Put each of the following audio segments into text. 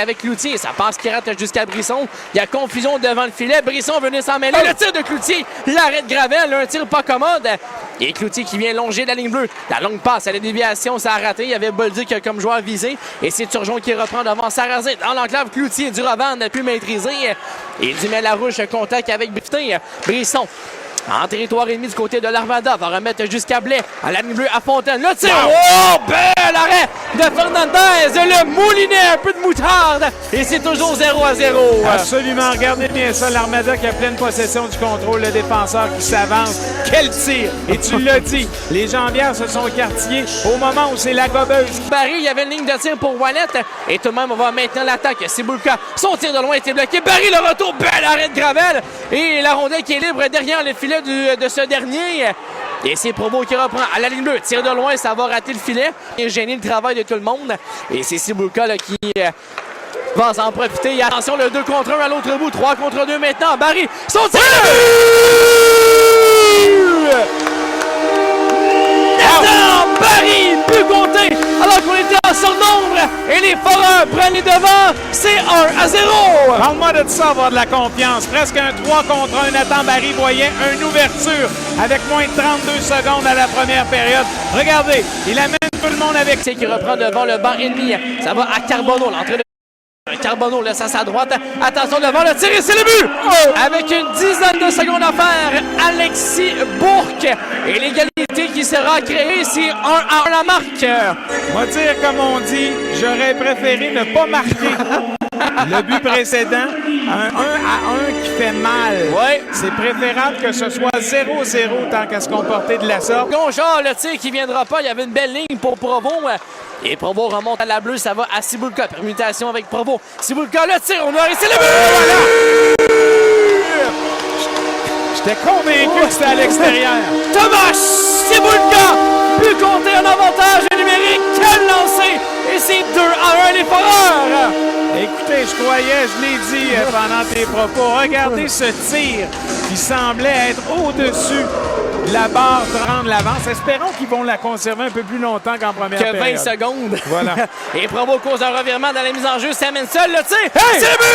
avec Cloutier. Ça passe qui rate jusqu'à Brisson. Il y a confusion devant le filet. Brisson venait s'en mêler. Le tir de Cloutier. L'arrêt de Gravel. Un tir pas commode. Et Cloutier qui vient longer la ligne bleue. La longue passe à la déviation. Ça a raté. Il y avait Bolduc comme joueur visé. Et c'est Turgeon qui reprend devant Sarrazin. Dans l'enclave, Cloutier du Rovan n'a pu maîtriser. Et Dumais-Larouche contact avec Brisson. En territoire ennemi du côté de l'Armada, va remettre jusqu'à Blais, à la ligne bleue à Fontaine. Le tir! Oh! Bel arrêt de Fernandez! Le moulinet, un peu de moutarde! Et c'est toujours 0-0. Absolument. Regardez bien ça. L'Armada qui a pleine possession du contrôle. Le défenseur qui s'avance. Quel tir! Et tu l'as dit, les jambières se sont écartillées au moment où c'est la gobeuse. Barry, il y avait une ligne de tir pour Wallet. Et tout de même, on va maintenant l'attaque. Cibulka, son tir de loin était bloqué. Barry, le retour, bel arrêt de Gravel. Et la rondelle qui est libre derrière le filet de ce dernier. Et c'est Provo qui reprend à la ligne bleue. Tire de loin, ça va rater le filet. Et gêner le travail de tout le monde. Et c'est Cibulka qui va s'en profiter. Et attention, le 2 contre 1 à l'autre bout. 3 contre 2 maintenant. Barry, son tir de but! Barry, plus compté, alors qu'on était en surnombre. Et les Foreurs prennent les devants. C'est 1-0. Parle-moi de ça, avoir de la confiance. Presque un 3 contre 1. Nathan Barry voyait une ouverture avec moins de 32 secondes à la première période. Regardez, il amène tout le monde avec. C'est qui reprend devant le banc ennemi. Ça va à Carbonneau, l'entrée de Carbonneau laisse à sa droite. Attention devant le tir et c'est le but! Avec une dizaine de secondes à faire, Alexis Bourque. Et l'égalité qui sera créée, c'est 1-1 la marque. Moi dire comme on dit, j'aurais préféré ne pas marquer. Le but précédent, un 1-1 qui fait mal. Ouais. C'est préférable que ce soit 0-0 tant qu'à se comporter de la sorte. Gonchard, le tir qui viendra pas. Il y avait une belle ligne pour Provo. Et Provo remonte à la bleue. Ça va à Cibulka. Permutation avec Provo. Cibulka, le tir. On a réussi le but! Voilà. J'étais convaincu que c'était à l'extérieur. Thomas Cibulka peut compter un avantage numérique. Quel lancé! Et c'est 2-1 les Foreurs. Écoutez, je croyais, je l'ai dit pendant tes propos, regardez ce tir qui semblait être au-dessus de la barre de rendre l'avance. Espérons qu'ils vont la conserver un peu plus longtemps qu'en première que période. 20 secondes. Voilà. Et Provo cause un revirement dans la mise en jeu. S'amène seul, le tir. Hey! C'est le but!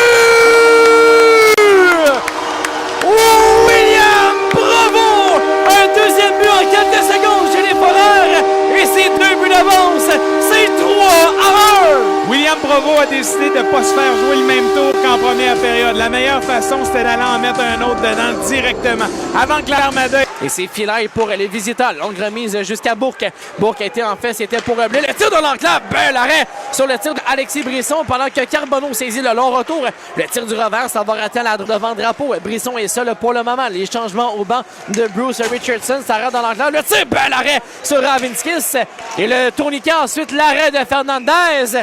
William Provo! Un deuxième but en quelques secondes chez les Foreurs. Et c'est 2 buts d'avance. C'est 3-1. William Provo a décidé de ne pas se faire jouer le même tour qu'en première période. La meilleure façon, c'était d'aller en mettre un autre dedans directement. Avant que l'Armada... Et c'est filaire pour les visiteurs. Longue remise jusqu'à Bourque. Bourque a été en fait, c'était pour Blais. Le tir de l'enclave, bel arrêt sur le tir d'Alexis Brisson pendant que Carbonneau saisit le long retour. Le tir du revers, ça va rater devant drapeau. Brisson est seul pour le moment. Les changements au banc de Bruce Richardson, ça rate dans l'enclave. Le tir, bel arrêt sur Ravinskis. Et le tourniquet ensuite, l'arrêt de Fernandez.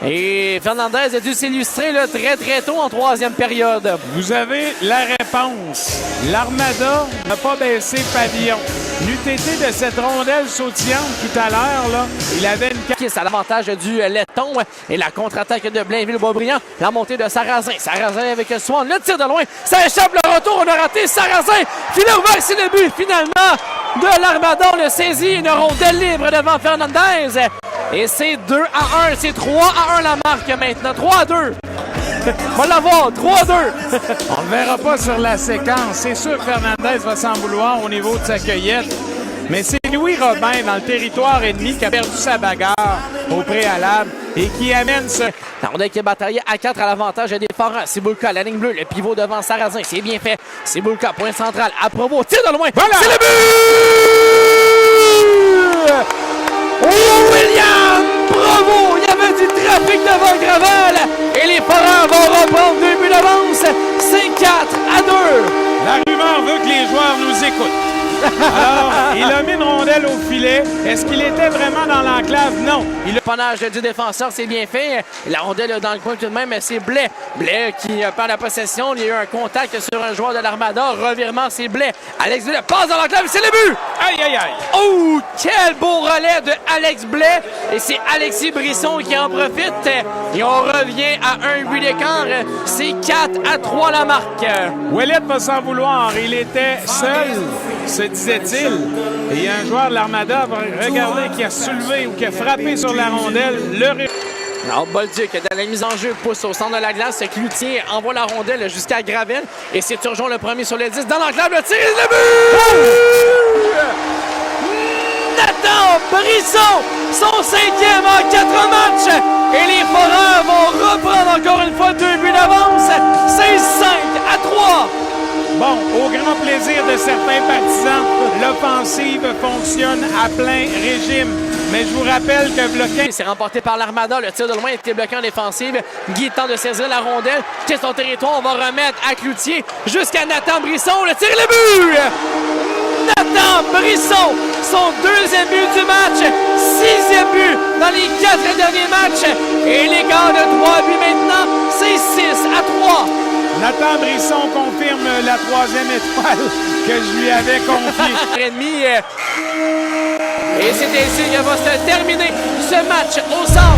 Et Fernandez a dû s'illustrer là, très très tôt en troisième période. Vous avez la réponse. L'Armada n'a pas baissé pavillon. N'eût été de cette rondelle sautillante tout à l'heure, là, il avait une... C'est à l'avantage du Letton et la contre-attaque de Blainville-Boisbriand. La montée de Sarrazin. Sarrazin avec Swan. Le tir de loin. Ça échappe le retour. On a raté Sarrazin. Filet ouvert, c'est le but finalement de l'Armada. On le saisit. Une rondelle libre devant Fernandez. Et c'est 2-1. C'est 3-1 la marque maintenant. 3-2. On va l'avoir. 3-2. On ne verra pas sur la séquence. C'est sûr que Fernandez va s'en vouloir au niveau de sa cueillette. Mais c'est Louis Robin dans le territoire ennemi qui a perdu sa bagarre au préalable et qui amène ce... La rondelle qui est bataillée à 4 à l'avantage des Foreurs. Cibulka, la ligne bleue, le pivot devant Sarrazin. C'est bien fait. Cibulka, point central. À Provo, tir de loin. Voilà. C'est le but! William Provo! Il y avait du trafic devant Gravel. Et les Foreurs vont reprendre 2 buts d'avance. C'est 4-2. La rumeur veut que les joueurs nous écoutent. Alors, il a mis une rondelle au filet. Est-ce qu'il était vraiment dans l'enclave? Non. Le panache du défenseur, c'est bien fait. La rondelle dans le coin tout de même, c'est Blais. Blais qui perd la possession. Il y a eu un contact sur un joueur de l'Armada. Revirement, c'est Blais. Alex Blais passe dans l'enclave, c'est le but! Aïe, aïe, aïe! Oh, quel beau relais de Alex Blais. Et c'est Alexis Brisson qui en profite. Et on revient à un but d'écart. C'est 4-3 la marque. Ouellet va s'en vouloir. Il était seul, se disait-il. Et il y a un joueur de l'Armada, regardez, qui a soulevé ou qui a frappé sur la rondelle. Alors, Bolduc, dans la mise en jeu, pousse au centre de la glace. Cloutier envoie la rondelle jusqu'à Gravel. Et c'est Turgeon le premier sur le 10. Dans l'enclave, le tir et le but! Nathan Brisson, son 5e en 4 matchs. Et les Foreurs vont reprendre encore une fois 2 buts d'avance. 16-5-3. Bon, au grand plaisir de certains partisans, l'offensive fonctionne à plein régime. Mais je vous rappelle que bloqué... C'est remporté par l'Armada. Le tir de loin était bloqué en défensive. Guy tente de saisir la rondelle. Quitte son territoire. On va remettre à Cloutier jusqu'à Nathan Brisson. Le tir et le but! Nathan Brisson, son 2e but du match. 6e but dans les 4 derniers matchs. Et l'écart de 3 buts maintenant, c'est 6-3. Nathan Brisson confirme la 3e étoile que je lui avais confiée. Et c'est ainsi que va se terminer ce match au centre.